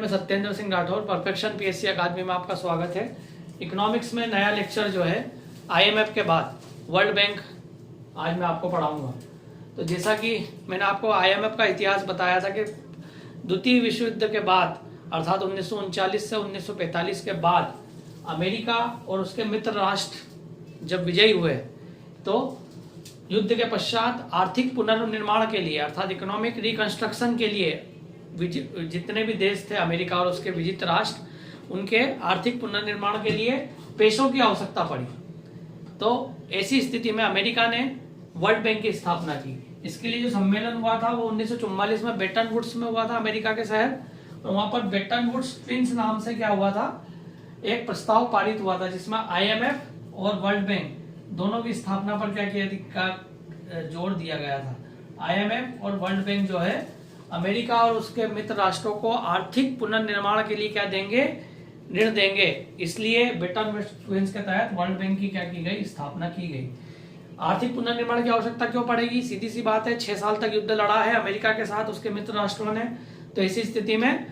मैं Satyendra Singh Rathore, perfection PSC अकादमी में आपका स्वागत है। इकोनॉमिक्स में नया लेक्चर जो है आईएमएफ के बाद वर्ल्ड बैंक आज मैं आपको पढ़ाऊंगा। तो जैसा कि मैंने आपको आईएमएफ का इतिहास बताया था कि द्वितीय विश्व युद्ध के बाद अर्थात 1939 से 1945 के बाद अमेरिका और उसके मित्र राष्ट्र जब विजयी हुए तो युद्ध के पश्चात आर्थिक पुनर्निर्माण के लिए अर्थात इकोनॉमिक रिकंस्ट्रक्शन के लिए जितने भी देश थे अमेरिका और उसके विजित राष्ट्र उनके आर्थिक पुनर्निर्माण के लिए पैसों की आवश्यकता पड़ी। तो ऐसी स्थिति में अमेरिका ने वर्ल्ड बैंक की स्थापना की। इसके लिए जो सम्मेलन हुआ था वो 1944 में बेटन वुड्स में हुआ था, अमेरिका के शहर। और वहां पर बेटन वुड्स ट्विंस नाम से क्या हुआ था, एक प्रस्ताव पारित हुआ था जिसमें आईएमएफ और वर्ल्ड बैंक दोनों की स्थापना पर क्या किया जोर दिया गया था। आईएमएफ और वर्ल्ड बैंक जो है अमेरिका और उसके मित्र राष्ट्रों को आर्थिक पुनर्निर्माण के लिए क्या देंगे, ऋण देंगे। इसलिए बेटन वुड्स ट्विंस के तहत वर्ल्ड बैंक की क्या की गई, स्थापना की गई। आर्थिक पुनर्निर्माण की आवश्यकता क्यों पड़ेगी, सीधी सी बात है, 6 साल तक युद्ध लड़ा है अमेरिका के साथ उसके मित्र राष्ट्रों ने। तो ऐसी स्थिति में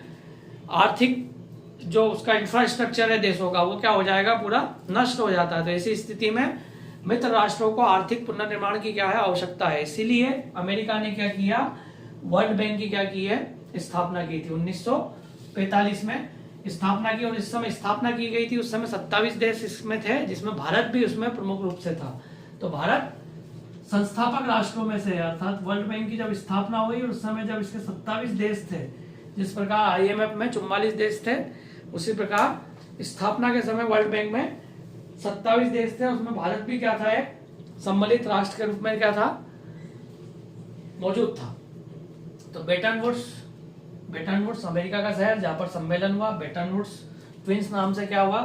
आर्थिक जो उसका इंफ्रास्ट्रक्चर है देशों का वो क्या हो जाएगा, पूरा नष्ट हो जाता है। तो ऐसी स्थिति में मित्र राष्ट्रों को आर्थिक पुनर्निर्माण की क्या है, आवश्यकता है। इसीलिए अमेरिका ने क्या किया, वर्ल्ड बैंक की क्या की है, स्थापना की थी। 1945 में स्थापना की और इस समय स्थापना की गई थी उस समय 27 देश इसमें थे, जिसमें भारत भी उसमें प्रमुख रूप से था। तो भारत संस्थापक राष्ट्रों में से, अर्थात वर्ल्ड बैंक की जब स्थापना हुई उस समय जब इसके 27 देश थे, जिस प्रकार आईएमएफ में 44 देश थे, उसी प्रकार स्थापना के समय वर्ल्ड बैंक में 27 देश थे। उसमें भारत भी क्या था, एक सम्मिलित राष्ट्र के रूप में क्या था, मौजूद था। तो बेटन वुड्स अमेरिका का शहर जहां पर सम्मेलन हुआ, बेटन वुड्स ट्विंस नाम से क्या हुआ,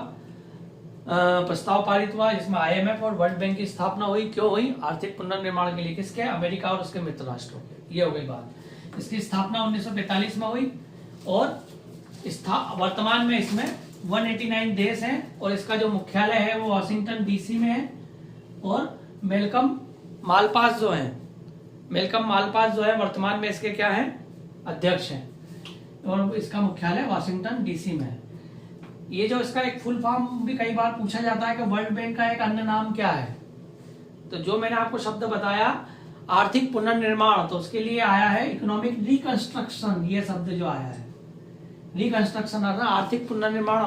प्रस्ताव पारित हुआ जिसमें आईएमएफ और वर्ल्ड बैंक की स्थापना हुई। क्यों हुई, आर्थिक पुनर्निर्माण के लिए, किसके, अमेरिका और उसके मित्र राष्ट्रों के। ये हो गई बात। इसकी स्थापना 1945 में हुई और वर्तमान में इसमें 189 देश हैं और इसका जो मुख्यालय है वो वाशिंगटन डीसी में है। और मेलकम मालपास जो है वर्तमान में इसके क्या है, अध्यक्ष हैं और इसका मुख्यालय वाशिंगटन डीसी में है। ये जो इसका एक फुल फॉर्म भी कई बार पूछा जाता है कि वर्ल्ड बैंक का एक अन्य नाम क्या है। तो जो मैंने आपको शब्द बताया आर्थिक पुनर्निर्माण, तो उसके लिए आया है इकोनॉमिक रिकंस्ट्रक्शन। ये शब्द जो आया है रिकंस्ट्रक्शन अर्थात आर्थिक पुनर्निर्माण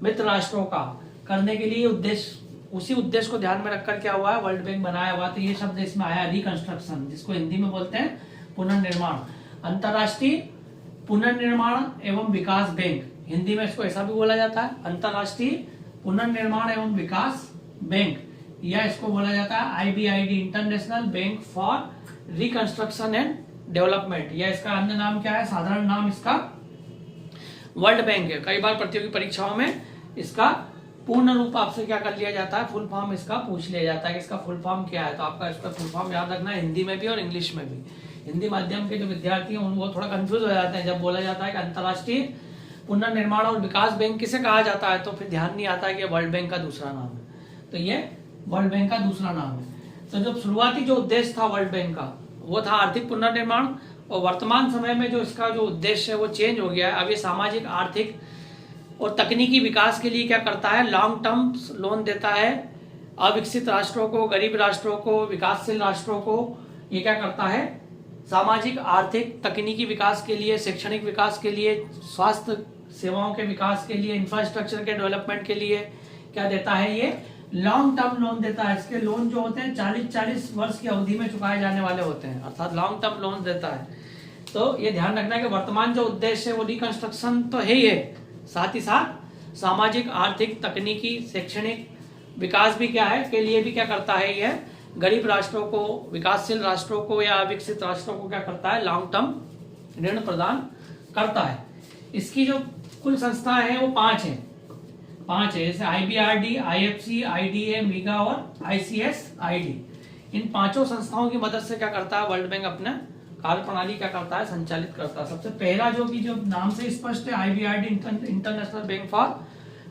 मित्र राष्ट्रों का करने के लिए उद्देश्य, उसी उद्देश्य को ध्यान में रखकर क्या हुआ है, वर्ल्ड बैंक बनाया हुआ। तो ये शब्द इसमें आया रिकंस्ट्रक्शन, जिसको हिंदी में बोलते हैं पुनर्निर्माण। अंतरराष्ट्रीय पुनर्निर्माण एवं विकास बैंक, हिंदी में इसको ऐसा भी बोला जाता है, अंतरराष्ट्रीय पुनर्निर्माण एवं विकास बैंक, या इसको बोला जाता है IBRD, International Bank for Reconstruction and Development, या इसका अन्य नाम क्या है, साधारण नाम इसका वर्ल्ड बैंक है। कई बार प्रतियोगी परीक्षाओं में इसका पूर्ण रूप आपसे क्या कर लिया जाता है, फुल फॉर्म इसका पूछ लिया जाता है कि इसका फुल फॉर्म क्या है। तो आपका इसका फुल फॉर्म याद रखना है, हिंदी में भी और इंग्लिश में भी। हिंदी माध्यम के जो विद्यार्थी हैं वो थोड़ा कंफ्यूज हो जाते हैं जब बोला जाता है कि अंतरराष्ट्रीय पुनर्निर्माण और विकास बैंक किसे कहा जाता है, तो फिर ध्यान नहीं आता है कि वर्ल्ड बैंक का दूसरा नाम है। तो ये वर्ल्ड बैंक का दूसरा नाम है। तो जब शुरुआती जो उद्देश्य था वर्ल्ड बैंक का वो था आर्थिक पुनर्निर्माण, और वर्तमान समय में जो इसका जो उद्देश्य है वो चेंज हो गया है। अब ये सामाजिक, आर्थिक और तकनीकी विकास के लिए क्या करता है, लॉन्ग टर्म लोन देता है अविकसित राष्ट्रों को, गरीब राष्ट्रों को, विकासशील राष्ट्रों को। ये क्या करता है, सामाजिक, आर्थिक, तकनीकी विकास के लिए, शैक्षणिक विकास के लिए, स्वास्थ्य सेवाओं के विकास के लिए, इंफ्रास्ट्रक्चर के डेवलपमेंट के लिए क्या देता है, ये लॉन्ग टर्म लोन देता है। इसके लोन जो होते हैं 40-40 वर्ष की अवधि में चुकाए जाने वाले होते हैं, अर्थात लॉन्ग टर्म लोन देता है। तो ये ध्यान रखना है कि वर्तमान जो उद्देश्य है वो रिकंस्ट्रक्शन तो है ही है, साथ ही साथ सामाजिक, आर्थिक, तकनीकी, शैक्षणिक विकास भी क्या है, के लिए भी क्या करता है, यह गरीब राष्ट्रों को, विकासशील राष्ट्रों को या अविकसित राष्ट्रों को क्या करता है, लॉन्ग टर्म ऋण प्रदान करता है। इसकी जो कुल संस्थाएं हैं वो 5 है, जैसे आईबीआरडी, आईएफसी, आईडीए, मीगा और आईसीएसआईडी। इन 5 संस्थाओं की मदद से क्या करता है वर्ल्ड बैंक अपना कार्य प्रणाली क्या करता है, संचालित करता है। सबसे पहला जो नाम से स्पष्ट है IBRD, international Bank for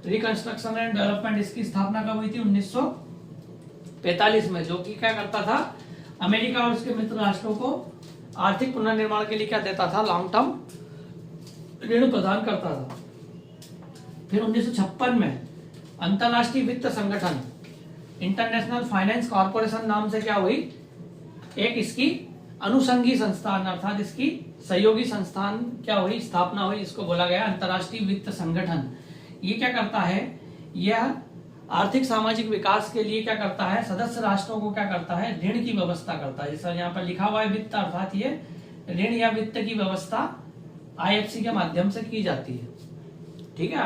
Reconstruction and development, इसकी स्थापना कब हुई थी, 1945 में, जो कि क्या करता था, अमेरिका और उसके मित्र राष्ट्रों को आर्थिक पुनर्निर्माण के लिए क्या देता था, लॉन्ग टर्म ऋण प्रदान करता था। फिर 1956 में अंतरराष्ट्रीय वित्त संगठन इंटरनेशनल फाइनेंस कॉर्पोरेशन नाम से क्या हुई, एक इसकी अनुषंगी संस्थान अर्थात इसकी सहयोगी संस्थान क्या हुई, स्थापना हुई। इसको बोला गया अंतरराष्ट्रीय वित्त संगठन। ये क्या करता है, यह आर्थिक सामाजिक विकास के लिए क्या करता है, सदस्य राष्ट्रों को क्या करता है, ऋण की व्यवस्था करता है। जैसा यहाँ पर लिखा हुआ है वित्त, अर्थात ये ऋण या वित्त की व्यवस्था IFC के माध्यम से की जाती है। ठीक है,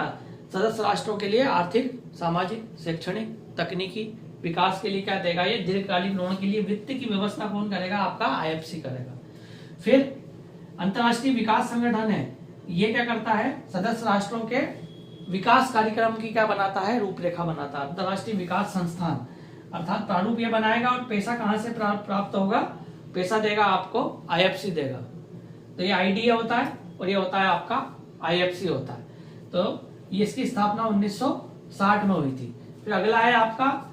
सदस्य राष्ट्रों के लिए आर्थिक सामाजिक शैक्षणिक तकनीकी विकास के लिए क्या देगा, ये दीर्घकालीन लोन के लिए वित्त की व्यवस्था कौन करेगा, आपका IFC करेगा। फिर अंतरराष्ट्रीय विकास संगठन है, ये क्या करता है, सदस्य राष्ट्रों के विकास कार्यक्रम की क्या बनाता है, रूपरेखा बनाता है। अंतरराष्ट्रीय विकास संस्थान अर्थात प्रारूप ये बनाएगा और पैसा कहां से प्राप्त होगा, पैसा देगा आपको IFC देगा। तो ये IDA होता है और ये होता है आपका IFC होता है। तो ये इसकी स्थापना 1960 में हुई थी। फिर अगला है आपका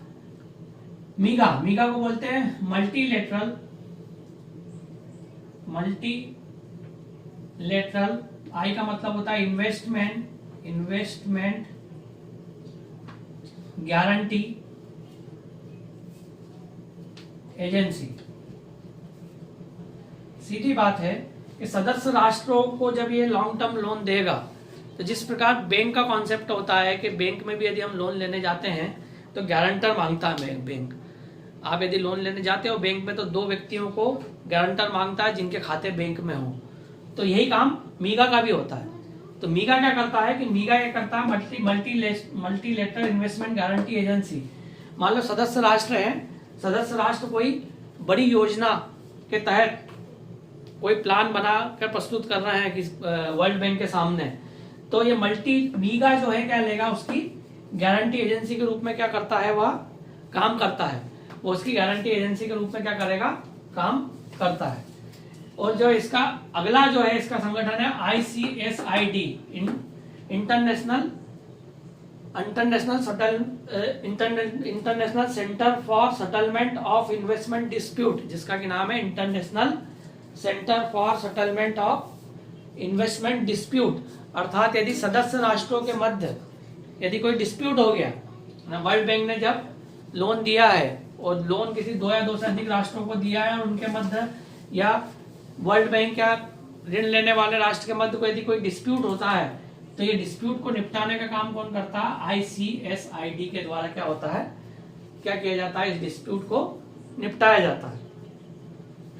मीगा। मीगा को बोलते हैं मल्टीलेटरल आई का मतलब होता है इन्वेस्टमेंट गारंटी एजेंसी। सीधी बात है कि सदस्य राष्ट्रों को जब ये लॉन्ग टर्म लोन देगा, तो जिस प्रकार बैंक का कॉन्सेप्ट होता है कि बैंक में भी यदि हम लोन लेने जाते हैं तो गारंटर मांगता है बैंक। आप यदि लोन लेने जाते हो बैंक में तो 2 व्यक्तियों को गारंटर मांगता है जिनके खाते बैंक में हो। तो यही काम मीगा का भी होता है। तो मीगा क्या करता है कि मीगा ये करता है मल्टीलेटरल इन्वेस्टमेंट गारंटी एजेंसी। मान लो सदस्य राष्ट्र है, सदस्य राष्ट्र कोई बड़ी योजना के तहत कोई प्लान बना कर प्रस्तुत कर रहे हैं कि वर्ल्ड बैंक के सामने, तो ये मीगा जो है क्या लेगा, उसकी गारंटी एजेंसी के रूप में क्या करता है, वह काम करता है। वो उसकी गारंटी एजेंसी के रूप में क्या करेगा, काम करता है। और जो इसका अगला जो है इसका संगठन है ICSID international centre for settlement of investment dispute, जिसका की नाम है international centre for settlement of investment dispute. अर्थात यदि सदस्य राष्ट्रों के मध्य यदि कोई डिस्प्यूट हो गया, वर्ल्ड बैंक ने जब लोन दिया है और लोन किसी 2 या 2 से अधिक राष्ट्रों को दिया है और उनके मध्य या वर्ल्ड बैंक या ऋण लेने वाले राष्ट्र के मध्य को यदि कोई डिस्प्यूट होता है, तो ये डिस्प्यूट को निपटाने का काम कौन करता है, ICSID के द्वारा क्या होता है, क्या किया जाता है, इस डिस्प्यूट को निपटाया जाता है।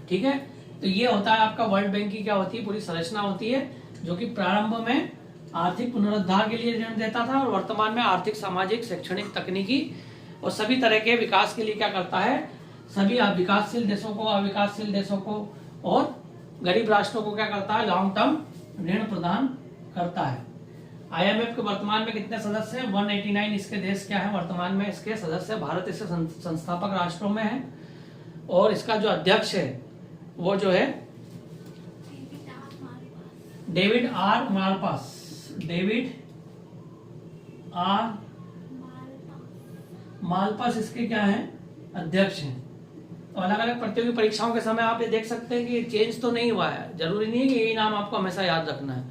ठीक है, तो ये होता है आपका वर्ल्ड बैंक की क्या होती है, पूरी संरचना होती है, जो कि प्रारंभ में आर्थिक पुनरुद्धार के लिए ऋण देता था और वर्तमान में आर्थिक सामाजिक शैक्षणिक तकनीकी और सभी तरह के विकास के लिए क्या करता है, सभी विकासशील देशों को, अविकासशील देशों को और गरीब राष्ट्रों को क्या करता है, लॉन्ग टर्म ऋण प्रदान करता है। IMF के वर्तमान में कितने सदस्य हैं, 189 इसके देश क्या है वर्तमान में इसके सदस्य। भारत इसके संस्थापक राष्ट्रों में है और इसका जो अध्यक्ष है वो जो है डेविड आर मालपास इसके क्या है, अध्यक्ष हैं। तो अलग अलग प्रतियोगी परीक्षाओं के समय आप ये देख सकते हैं कि चेंज तो नहीं हुआ है, जरूरी नहीं है कि यही नाम आपको हमेशा याद रखना है।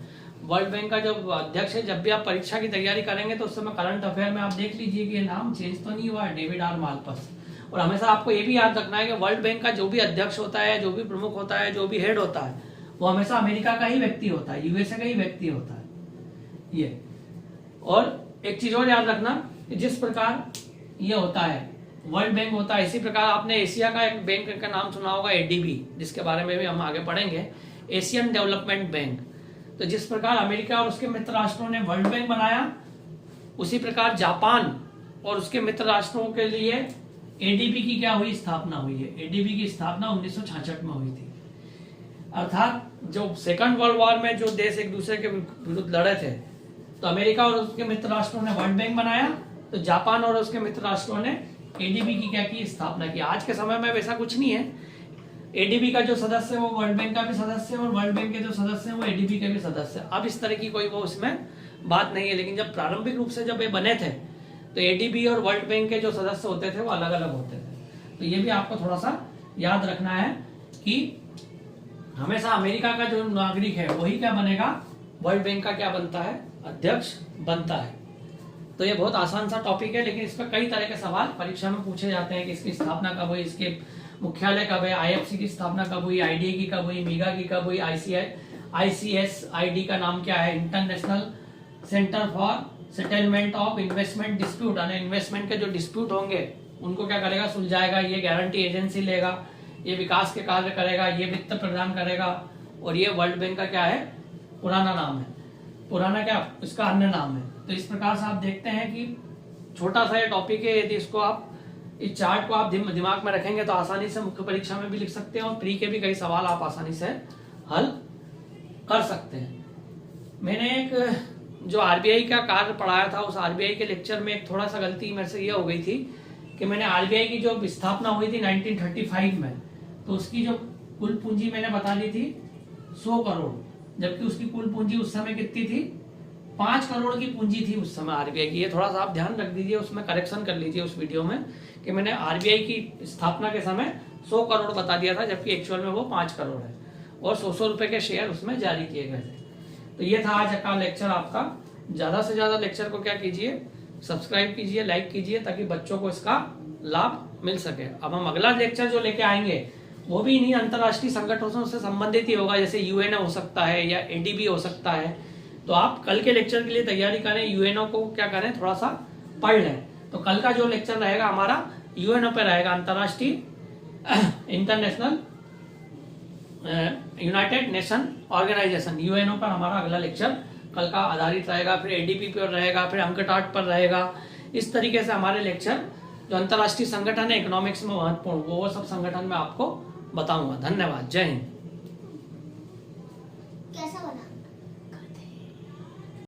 वर्ल्ड बैंक का जो अध्यक्ष है, जब भी आप परीक्षा की तैयारी करेंगे तो उस समय करंट अफेयर में आप देख लीजिए कि ये नाम चेंज तो नहीं हुआ है, डेविड आर मालपास। और हमेशा आपको ये भी याद रखना है कि वर्ल्ड बैंक का जो भी अध्यक्ष होता है, जो भी प्रमुख होता है, जो भी हेड होता है, वो हमेशा अमेरिका का ही व्यक्ति होता है, USA का ही व्यक्ति होता है ये। और एक चीज और याद रखना कि जिस प्रकार ये होता है वर्ल्ड बैंक होता है, इसी प्रकार आपने एशिया का एक बैंक का नाम सुना होगा ADB, जिसके बारे में भी हम आगे पढ़ेंगे, एशियन डेवलपमेंट बैंक। तो जिस प्रकार अमेरिका और उसके मित्र राष्ट्रों ने वर्ल्ड बैंक बनाया, उसी प्रकार जापान और उसके मित्र राष्ट्रों के लिए ADB की क्या हुई, स्थापना हुई है। ADB की स्थापना 1966 में हुई थी। अर्थात जो सेकंड वर्ल्ड वॉर में जो देश एक दूसरे के विरुद्ध लड़े थे, तो अमेरिका और उसके मित्र राष्ट्रों ने वर्ल्ड बैंक बनाया, तो जापान और उसके मित्र राष्ट्रों ने ADB की क्या की, स्थापना की। आज के समय में वैसा कुछ नहीं है, ADB का जो सदस्य है वो वर्ल्ड बैंक का भी सदस्य है और वर्ल्ड बैंक के जो सदस्य है वो ADB के भी सदस्य है। अब इस तरह की कोई वो उसमें बात नहीं है, लेकिन जब प्रारंभिक रूप से जब ये बने थे तो ADB और वर्ल्ड बैंक के जो सदस्य होते थे वो अलग अलग होते थे। तो ये भी आपको थोड़ा सा याद रखना है कि हमेशा अमेरिका का जो नागरिक है वही क्या बनेगा, वर्ल्ड बैंक का क्या बनता है, अध्यक्ष बनता है। तो ये बहुत आसान सा टॉपिक है, लेकिन इस पर कई तरह के सवाल परीक्षा में पूछे जाते हैं कि इसकी स्थापना कब हुई, इसके मुख्यालय कब है, आईएफसी की स्थापना कब हुई, आईडीए की कब हुई, मीगा की कब हुई, आईसीएसआईडी का नाम क्या है, international centre for settlement of investment dispute, यानी इन्वेस्टमेंट के जो डिस्प्यूट होंगे उनको क्या करेगा, सुलझाएगा, ये गारंटी एजेंसी लेगा, ये विकास के कार्य करेगा, ये वित्त प्रदान करेगा। और ये वर्ल्ड बैंक का क्या है, पुराना नाम है, पुराना क्या इसका अन्य नाम है। तो इस प्रकार से आप देखते हैं कि छोटा सा ये टॉपिक है, यदि इसको आप इस चार्ट को आप दिमाग में रखेंगे तो आसानी से मुख्य परीक्षा में भी लिख सकते हैं और प्री के भी कई सवाल आप आसानी से हल कर सकते हैं। मैंने एक जो आरबीआई का कार्य पढ़ाया था, उस आरबीआई के लेक्चर में एक थोड़ा सा गलती मेरे से ये हो गई थी कि मैंने आरबीआई की जो स्थापना हुई थी 1935 में, तो उसकी जो कुल पूंजी मैंने बता दी थी 100 करोड़, जबकि उसकी कुल पूंजी उस समय कितनी थी, 5 करोड़ की पूंजी थी उस समय आरबीआई की। ये थोड़ा सा आप ध्यान रख दीजिए, उसमें करेक्शन कर लीजिए उस वीडियो में कि मैंने आरबीआई की स्थापना के समय 100 करोड़ बता दिया था, जबकि एक्चुअल में वो 5 करोड़ है और 100 रुपए के शेयर उसमें जारी किए गए थे। तो ये था आज का लेक्चर आपका। ज्यादा से ज्यादा लेक्चर को क्या कीजिए, सब्सक्राइब कीजिए, लाइक कीजिए, ताकि बच्चों को इसका लाभ मिल सके। अब हम अगला लेक्चर जो लेके आएंगे वो भी इन्हीं अंतर्राष्ट्रीय संगठनों से संबंधित ही होगा, जैसे यूएनओ हो सकता है या एडीबी हो सकता है। तो आप कल के लेक्चर के लिए तैयारी करें, यूएनओ को क्या करें, थोड़ा सा पढ़ लें। तो कल का जो लेक्चर रहेगा हमारा यूएनओ पे रहेगा, अंतर्राष्ट्रीय international united nation organisation, UNO पर हमारा अगला लेक्चर कल का आधारित रहेगा। फिर एडीबी पर रहेगा, फिर अंकटाट पर रहेगा। इस तरीके से हमारे लेक्चर जो अंतर्राष्ट्रीय संगठन है इकोनॉमिक्स में महत्वपूर्ण, वो सब संगठन में आपको बताऊंगा। धन्यवाद, जय हिंद।